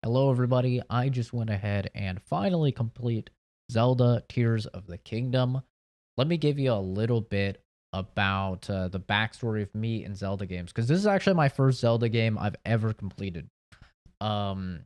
Hello, everybody. I just went ahead and finally complete Zelda Tears of the Kingdom. Let me give you a little bit about the backstory of me in Zelda games, because this is actually my first Zelda game I've ever completed. Um,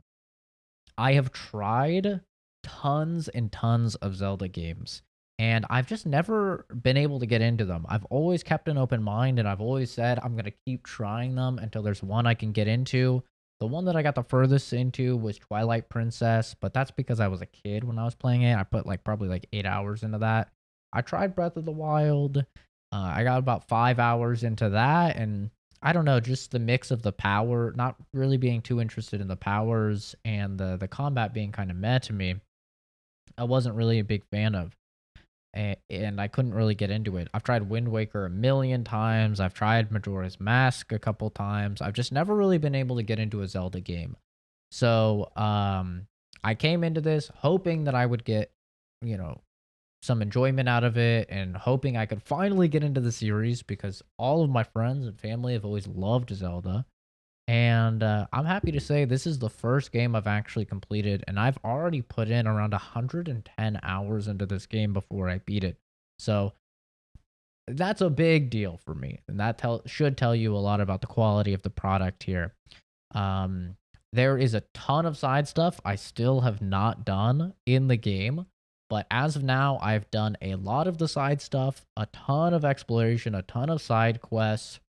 I have tried tons and tons of Zelda games, and I've just never been able to get into them. I've always kept an open mind, and I've always said I'm going to keep trying them until there's one I can get into. The one that I got the furthest into was Twilight Princess, but that's because I was a kid when I was playing it. I put probably 8 hours into that. I tried Breath of the Wild. I got about 5 hours into that, and I don't know, just the mix of the power, not really being too interested in the powers and the combat being kind of meh to me. I wasn't really a big fan of, and I couldn't really get into it. I've tried Wind Waker a million times. I've tried Majora's Mask a couple times. I've just never really been able to get into a Zelda game. So, I came into this hoping that I would get, you know, some enjoyment out of it and hoping I could finally get into the series because all of my friends and family have always loved Zelda. And I'm happy to say this is the first game I've actually completed, and I've already put in around 110 hours into this game before I beat it. So that's a big deal for me, and that should tell you a lot about the quality of the product here. Um, there is a ton of side stuff I still have not done in the game, but as of now, I've done a lot of the side stuff, a ton of exploration, a ton of side quests,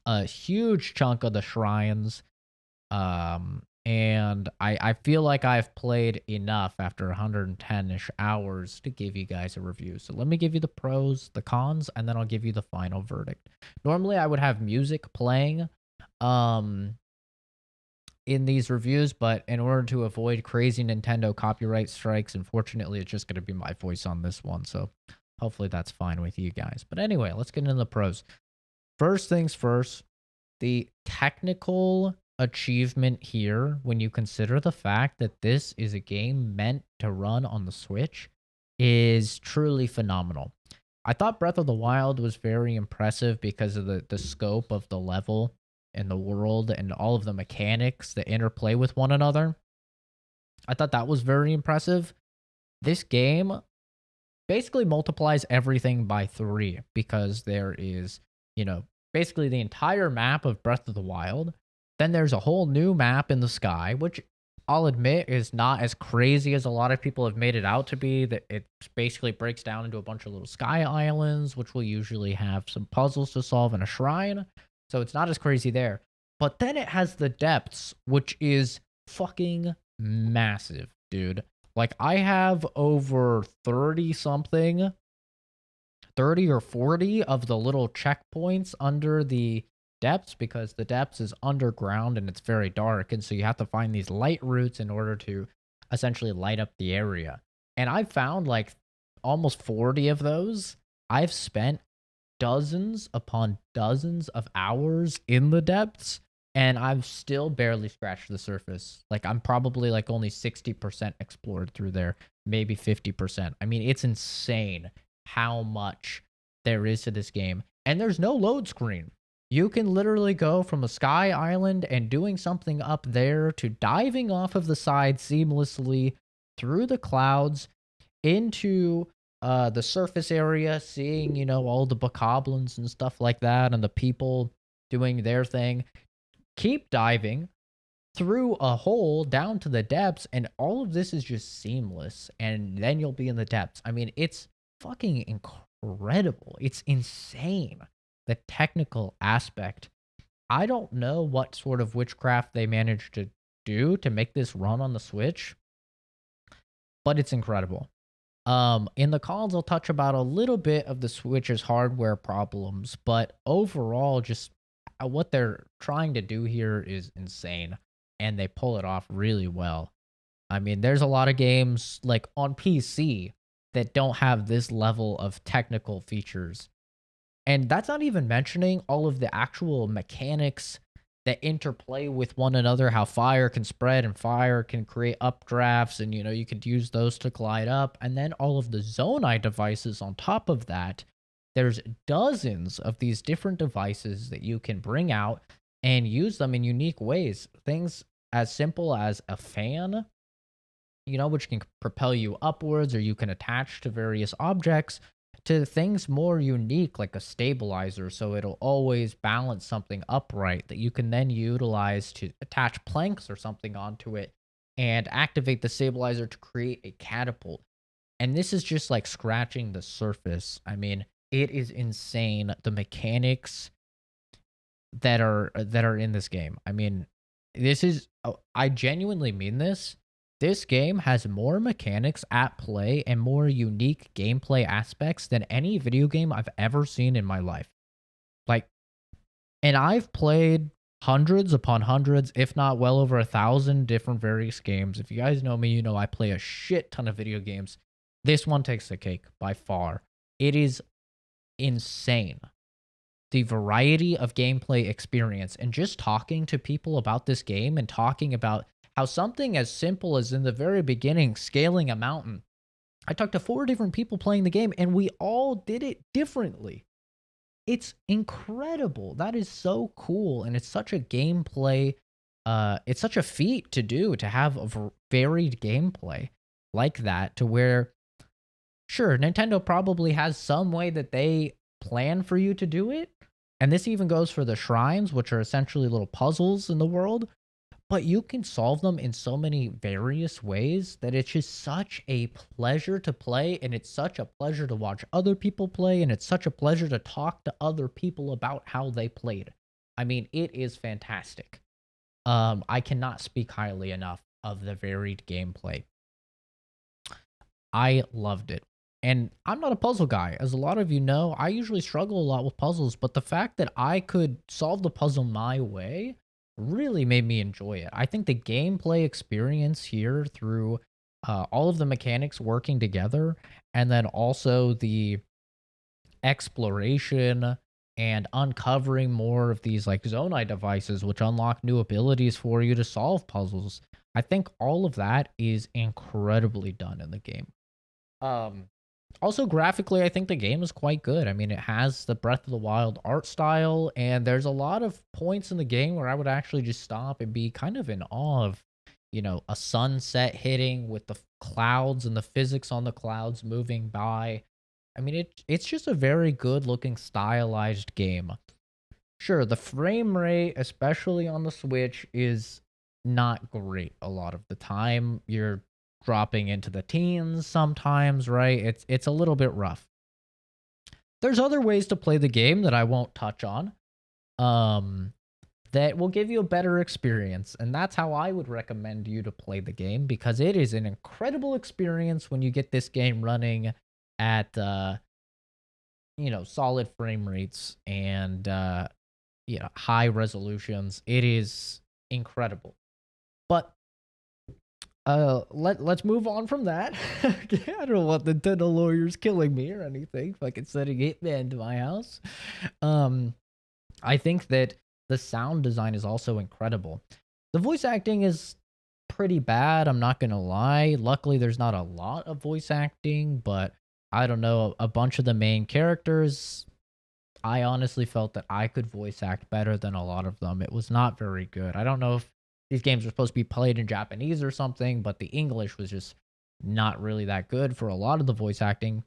a huge chunk of the shrines. And I feel like I've played enough after 110-ish hours to give you guys a review. So let me give you the pros, the cons, and then I'll give you the final verdict. Normally I would have music playing um in these reviews, but in order to avoid crazy Nintendo copyright strikes, unfortunately it's just going to be my voice on this one. So hopefully that's fine with you guys. But anyway, let's get into the pros. First things first, the technical achievement here, when you consider the fact that this is a game meant to run on the Switch, is truly phenomenal. I thought Breath of the Wild was very impressive because of the scope of the level and the world and all of the mechanics that interplay with one another. I thought that was very impressive. This game basically multiplies everything by 3 because there is, you know, basically the entire map of Breath of the Wild. Then there's a whole new map in the sky, which I'll admit is not as crazy as a lot of people have made it out to be. That it basically breaks down into a bunch of little sky islands, which will usually have some puzzles to solve in a shrine. So it's not as crazy there. But then it has the depths, which is fucking massive, dude. Like, I have over 30 something, 30 or 40 of the little checkpoints under the depths because the depths is underground and it's very dark. And so you have to find these light routes in order to essentially light up the area. And I've found like almost 40 of those. I've spent dozens upon dozens of hours in the depths, and I've still barely scratched the surface. Like, I'm probably like only 60% explored through there, maybe 50%. I mean, it's insane how much there is to this game. And there's no load screen. You can literally go from a sky island and doing something up there to diving off of the side seamlessly through the clouds into the surface area, seeing, all the bokoblins and stuff like that, and the people doing their thing. Keep diving through a hole down to the depths, and all of this is just seamless. And then you'll be in the depths. I mean, it's fucking incredible. It's insane. The technical aspect. I don't know what sort of witchcraft they managed to do to make this run on the Switch, but it's incredible. In the cons, I'll touch about a little bit of the Switch's hardware problems, but overall, just what they're trying to do here is insane, and they pull it off really well. I mean, there's a lot of games like on PC that don't have this level of technical features. And that's not even mentioning all of the actual mechanics that interplay with one another, how fire can spread and fire can create updrafts, and you could use those to glide up, and then all of the Zonai devices on top of that. There's dozens of these different devices that you can bring out and use them in unique ways. Things as simple as a fan, which can propel you upwards or you can attach to various objects, to things more unique like a stabilizer. So it'll always balance something upright that you can then utilize to attach planks or something onto it and activate the stabilizer to create a catapult. And this is just like scratching the surface. I mean, it is insane the mechanics that are in this game. I mean, this is I genuinely mean this. This game has more mechanics at play and more unique gameplay aspects than any video game I've ever seen in my life. Like, and I've played hundreds upon hundreds, if not well over 1,000 different various games. If you guys know me, you know I play a shit ton of video games. This one takes the cake by far. It is insane, the variety of gameplay experience, and just talking to people about this game and talking about how something as simple as in the very beginning scaling a mountain. I talked to 4 different people playing the game and we all did it differently. It's incredible. That is so cool, and it's such a gameplay it's such a feat to do, to have a varied gameplay like that, to where sure, Nintendo probably has some way that they plan for you to do it. And this even goes for the shrines, which are essentially little puzzles in the world. But you can solve them in so many various ways that it's just such a pleasure to play. And it's such a pleasure to watch other people play. And it's such a pleasure to talk to other people about how they played. I mean, it is fantastic. I cannot speak highly enough of the varied gameplay. I loved it. And I'm not a puzzle guy. As a lot of you know, I usually struggle a lot with puzzles, but the fact that I could solve the puzzle my way really made me enjoy it. I think the gameplay experience here through all of the mechanics working together, and then also the exploration and uncovering more of these like Zonai devices, which unlock new abilities for you to solve puzzles. I think all of that is incredibly done in the game. Um, Also, graphically, I think the game is quite good. I mean, it has the Breath of the Wild art style, and there's a lot of points in the game where I would actually just stop and be kind of in awe of, a sunset hitting with the clouds and the physics on the clouds moving by. I mean, it's just a very good looking stylized game. Sure, the frame rate, especially on the Switch, is not great a lot of the time. You're dropping into the teens sometimes, right? It's a little bit rough. There's other ways to play the game that I won't touch on. That will give you a better experience, and that's how I would recommend you to play the game, because it is an incredible experience when you get this game running at solid frame rates and high resolutions. It is incredible. But let's move on from that. I don't want the Nintendo lawyers killing me or anything. Fucking sending Hitman to my house. I think that the sound design is also incredible. The voice acting is pretty bad, I'm not gonna lie. Luckily, there's not a lot of voice acting, but I don't know, a bunch of the main characters, I honestly felt that I could voice act better than a lot of them. It was not very good. I don't know if these games are supposed to be played in Japanese or something, but the English was just not really that good for a lot of the voice acting.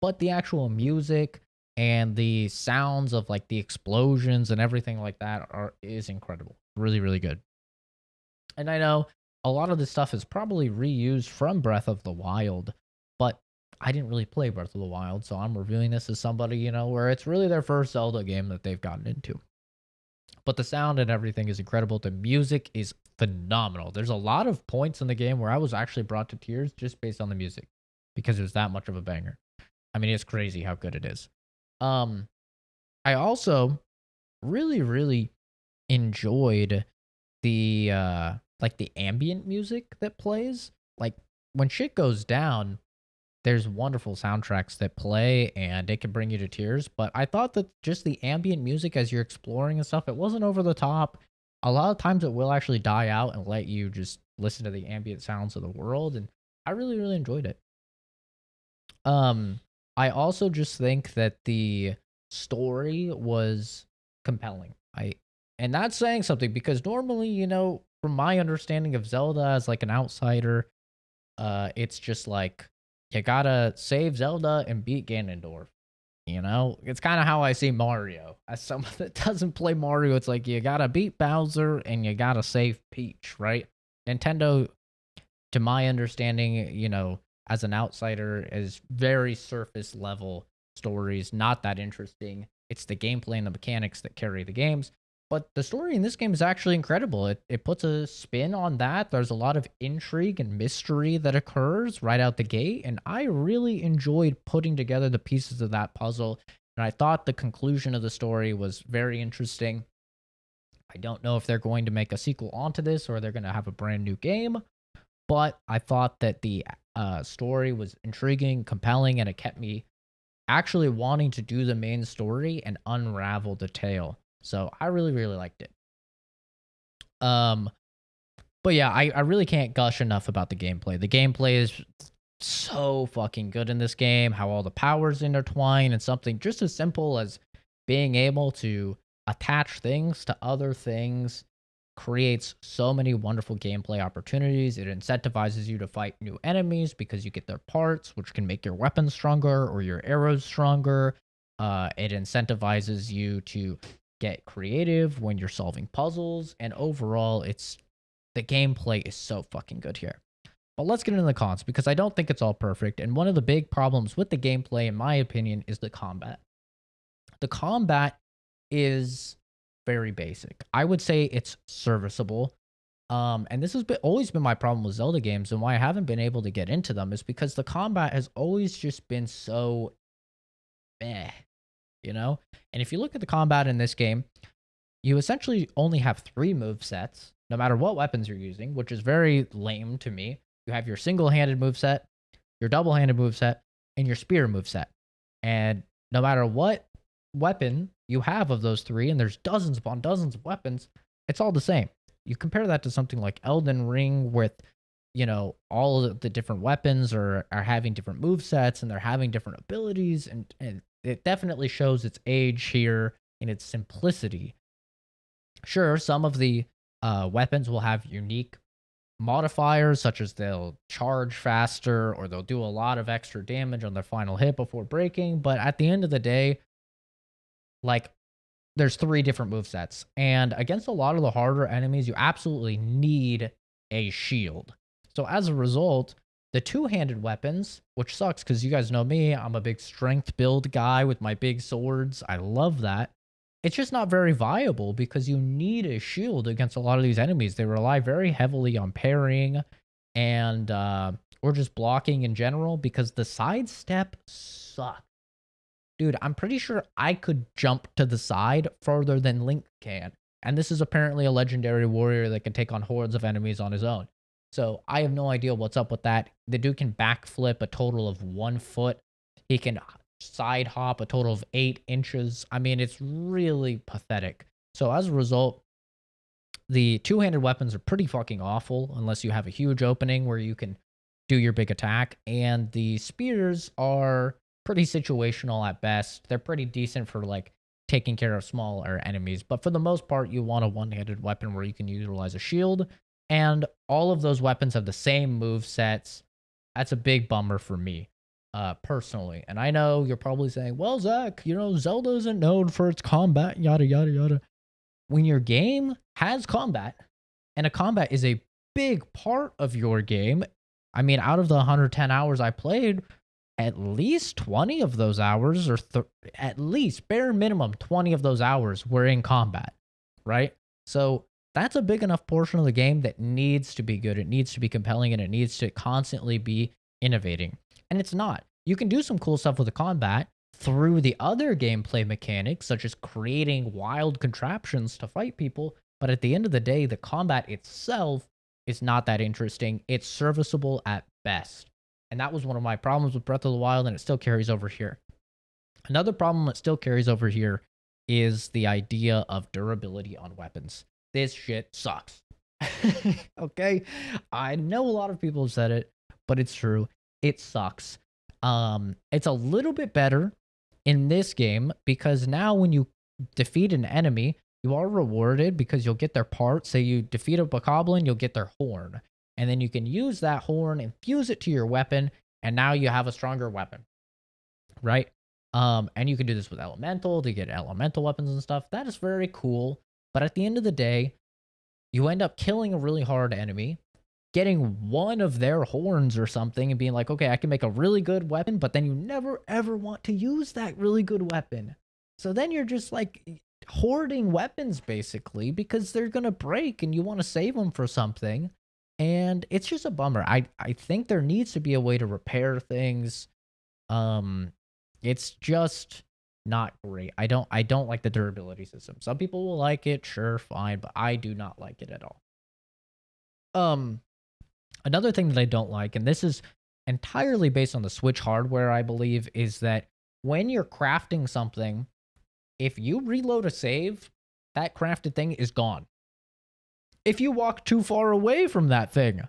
But the actual music and the sounds of like the explosions and everything like that is incredible. Really, really good. And I know a lot of this stuff is probably reused from Breath of the Wild, but I didn't really play Breath of the Wild, so I'm reviewing this as somebody, where it's really their first Zelda game that they've gotten into. But the sound and everything is incredible. The music is phenomenal. There's a lot of points in the game where I was actually brought to tears just based on the music, because it was that much of a banger. I mean, it's crazy how good it is. I also really, really enjoyed the like the ambient music that plays. Like when shit goes down, there's wonderful soundtracks that play and it can bring you to tears. But I thought that just the ambient music as you're exploring and stuff, it wasn't over the top. A lot of times it will actually die out and let you just listen to the ambient sounds of the world. And I really, really enjoyed it. I also just think that the story was compelling. And that's saying something, because normally, from my understanding of Zelda as like an outsider, it's just like you gotta save Zelda and beat Ganondorf. You know, it's kind of how I see Mario. As someone that doesn't play Mario, it's like you gotta beat Bowser and you gotta save Peach, right? Nintendo, to my understanding, you know, as an outsider, is very surface level stories, not that interesting. It's the gameplay and the mechanics that carry the games. But the story in this game is actually incredible. It puts a spin on that. There's a lot of intrigue and mystery that occurs right out the gate. And I really enjoyed putting together the pieces of that puzzle. And I thought the conclusion of the story was very interesting. I don't know if they're going to make a sequel onto this or they're going to have a brand new game, but I thought that the story was intriguing, compelling, and it kept me actually wanting to do the main story and unravel the tale. So I really, really liked it. Um, but yeah, I really can't gush enough about the gameplay. The gameplay is so fucking good in this game, how all the powers intertwine, and something just as simple as being able to attach things to other things creates so many wonderful gameplay opportunities. It incentivizes you to fight new enemies because you get their parts, which can make your weapons stronger or your arrows stronger. It incentivizes you to get creative when you're solving puzzles, and overall, it's the gameplay is so fucking good here. But let's get into the cons because I don't think it's all perfect. And one of the big problems with the gameplay, in my opinion, is the combat. The combat is very basic. I would say it's serviceable. And this has always been my problem with Zelda games, and why I haven't been able to get into them is because the combat has always just been so meh, you know? And if you look at the combat in this game, you essentially only have 3 move sets, no matter what weapons you're using, which is very lame to me. You have your single-handed moveset, your double-handed moveset, and your spear moveset. And no matter what weapon you have of those 3, and there's dozens upon dozens of weapons, it's all the same. You compare that to something like Elden Ring with, you know, all of the different weapons are having different movesets and they're having different abilities, and it definitely shows its age here in its simplicity. Sure, some of the weapons will have unique modifiers, such as they'll charge faster or they'll do a lot of extra damage on their final hit before breaking. But at the end of the day, like, there's 3 different movesets. And against a lot of the harder enemies, you absolutely need a shield. So as a result, the two-handed weapons, which sucks because you guys know me, I'm a big strength build guy with my big swords. I love that. It's just not very viable because you need a shield against a lot of these enemies. They rely very heavily on parrying and or just blocking in general because the sidestep sucks. Dude, I'm pretty sure I could jump to the side further than Link can. And this is apparently a legendary warrior that can take on hordes of enemies on his own. So I have no idea what's up with that. The dude can backflip a total of 1 foot. He can side hop a total of 8 inches. I mean, it's really pathetic. So as a result, the two-handed weapons are pretty fucking awful unless you have a huge opening where you can do your big attack. And the spears are pretty situational at best. They're pretty decent for like taking care of smaller enemies. But for the most part, you want a one-handed weapon where you can utilize a shield. And all of those weapons have the same move sets. That's a big bummer for me, personally. And I know you're probably saying, well, Zach, you know, Zelda isn't known for its combat, yada, yada, yada. When your game has combat, and a combat is a big part of your game, I mean, out of the 110 hours I played, at least 20 of those hours, or at least bare minimum 20 of those hours were in combat, right? So that's a big enough portion of the game that needs to be good. It needs to be compelling, and it needs to constantly be innovating. And it's not. You can do some cool stuff with the combat through the other gameplay mechanics, such as creating wild contraptions to fight people. But at the end of the day, the combat itself is not that interesting. It's serviceable at best. And that was one of my problems with Breath of the Wild, and it still carries over here. Another problem that still carries over here is the idea of durability on weapons. This shit sucks. Okay? I know a lot of people have said it, but it's true. It sucks. It's a little bit better in this game because now when you defeat an enemy, you are rewarded because you'll get their parts. Say you defeat a bokoblin, you'll get their horn. And then you can use that horn and fuse it to your weapon, and now you have a stronger weapon, right? And you can do this with elemental to get elemental weapons and stuff. That is very cool. But at the end of the day, you end up killing a really hard enemy, getting one of their horns or something and being like, okay, I can make a really good weapon, but then you never ever want to use that really good weapon. So then you're just like hoarding weapons basically because they're going to break and you want to save them for something. And it's just a bummer. I think there needs to be a way to repair things. It's just not great. I don't like the durability system. Some people will like it, sure, fine, but I do not like it at all. Um Another thing that I don't like, and this is entirely based on the Switch hardware, I believe, is that when you're crafting something, if you reload a save, that crafted thing is gone. If you walk too far away from that thing,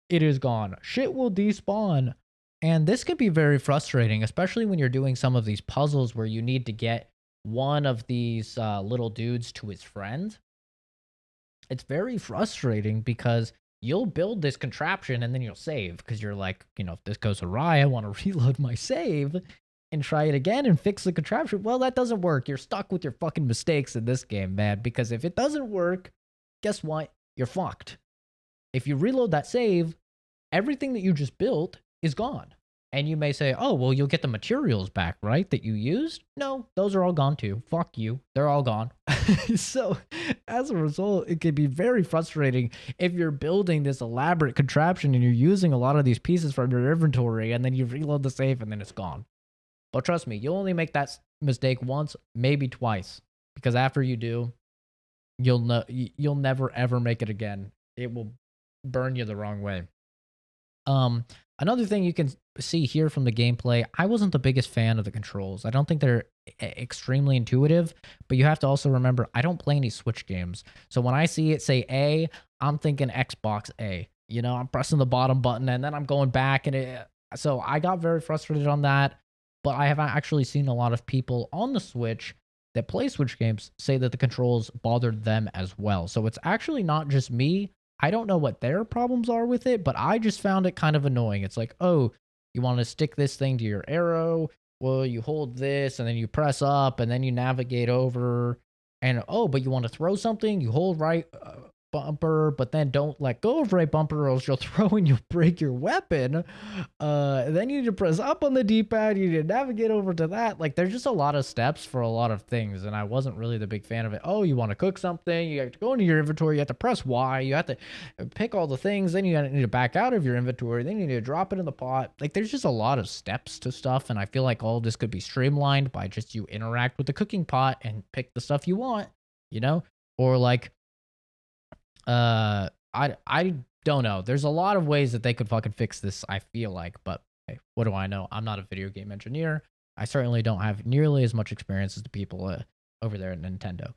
it is gone. Shit will despawn. And this can be very frustrating, especially when you're doing some of these puzzles where you need to get one of these little dudes to his friend. It's very frustrating because you'll build this contraption and then you'll save because you're like, if this goes awry, I want to reload my save and try it again and fix the contraption. Well, that doesn't work. You're stuck with your fucking mistakes in this game, man, because if it doesn't work, guess what? You're fucked. If you reload that save, everything that you just built is gone. And you may say, oh, well, you'll get the materials back, right? That you used? No, those are all gone too. Fuck you. They're all gone. So, as a result, it can be very frustrating if you're building this elaborate contraption and you're using a lot of these pieces from your inventory and then you reload the save and then it's gone. But trust me, you'll only make that mistake once, maybe twice. Because after you do, you'll never ever make it again. It will burn you the wrong way. Another thing you can see here from the gameplay, I wasn't the biggest fan of the controls. I don't think they're extremely intuitive, but you have to also remember, I don't play any Switch games. So when I see it say A, I'm thinking Xbox A. I'm pressing the bottom button and then I'm going back so I got very frustrated on that, but I have actually seen a lot of people on the Switch that play Switch games say that the controls bothered them as well. So it's actually not just me. I don't know what their problems are with it, but I just found it kind of annoying. It's like, oh, you want to stick this thing to your arrow? Well, you hold this and then you press up and then you navigate over. And oh, but you want to throw something? You hold right bumper, but then don't let go of right bumper or else you'll throw and you'll break your weapon. Then you need to press up on the D-pad. You need to navigate over to that. Like, there's just a lot of steps for a lot of things, and I wasn't really the big fan of it. Oh, you want to cook something? You have to go into your inventory. You have to press Y. You have to pick all the things. Then you need to back out of your inventory. Then you need to drop it in the pot. Like, there's just a lot of steps to stuff, and I feel like all this could be streamlined by just you interact with the cooking pot and pick the stuff you want, Or like, I don't know. There's a lot of ways that they could fucking fix this, I feel like, but hey, what do I know? I'm not a video game engineer. I certainly don't have nearly as much experience as the people over there at Nintendo.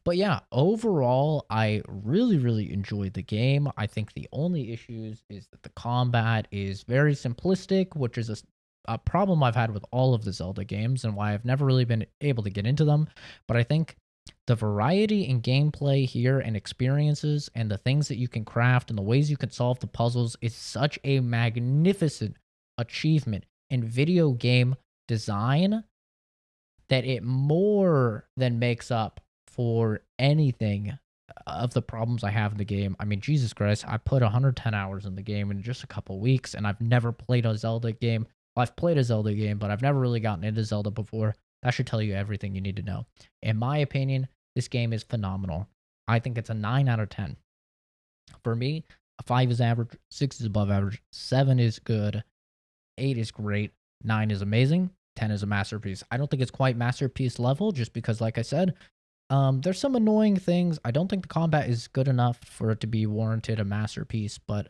But yeah, overall, I really, really enjoyed the game. I think the only issues is that the combat is very simplistic, which is a problem I've had with all of the Zelda games and why I've never really been able to get into them. But I think the variety in gameplay here and experiences and the things that you can craft and the ways you can solve the puzzles is such a magnificent achievement in video game design that it more than makes up for anything of the problems I have in the game. I mean, Jesus Christ, I put 110 hours in the game in just a couple weeks, and I've never played a Zelda game. Well, I've played a Zelda game, but I've never really gotten into Zelda before. That should tell you everything you need to know. In my opinion, this game is phenomenal. I think it's a 9 out of 10. For me, a 5 is average, 6 is above average, 7 is good, 8 is great, 9 is amazing, 10 is a masterpiece. I don't think it's quite masterpiece level just because, like I said, there's some annoying things. I don't think the combat is good enough for it to be warranted a masterpiece, but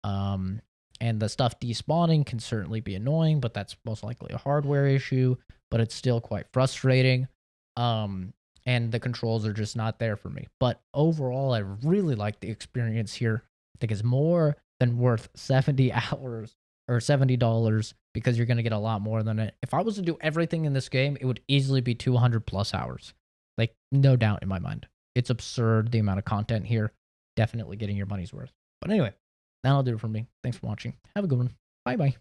and the stuff despawning can certainly be annoying, but that's most likely a hardware issue, but it's still quite frustrating. And the controls are just not there for me. But overall, I really like the experience here. I think it's more than worth 70 hours or $70 because you're going to get a lot more than it. If I was to do everything in this game, it would easily be 200 plus hours. Like, no doubt in my mind. It's absurd the amount of content here. Definitely getting your money's worth. But anyway, that'll do it for me. Thanks for watching. Have a good one. Bye bye.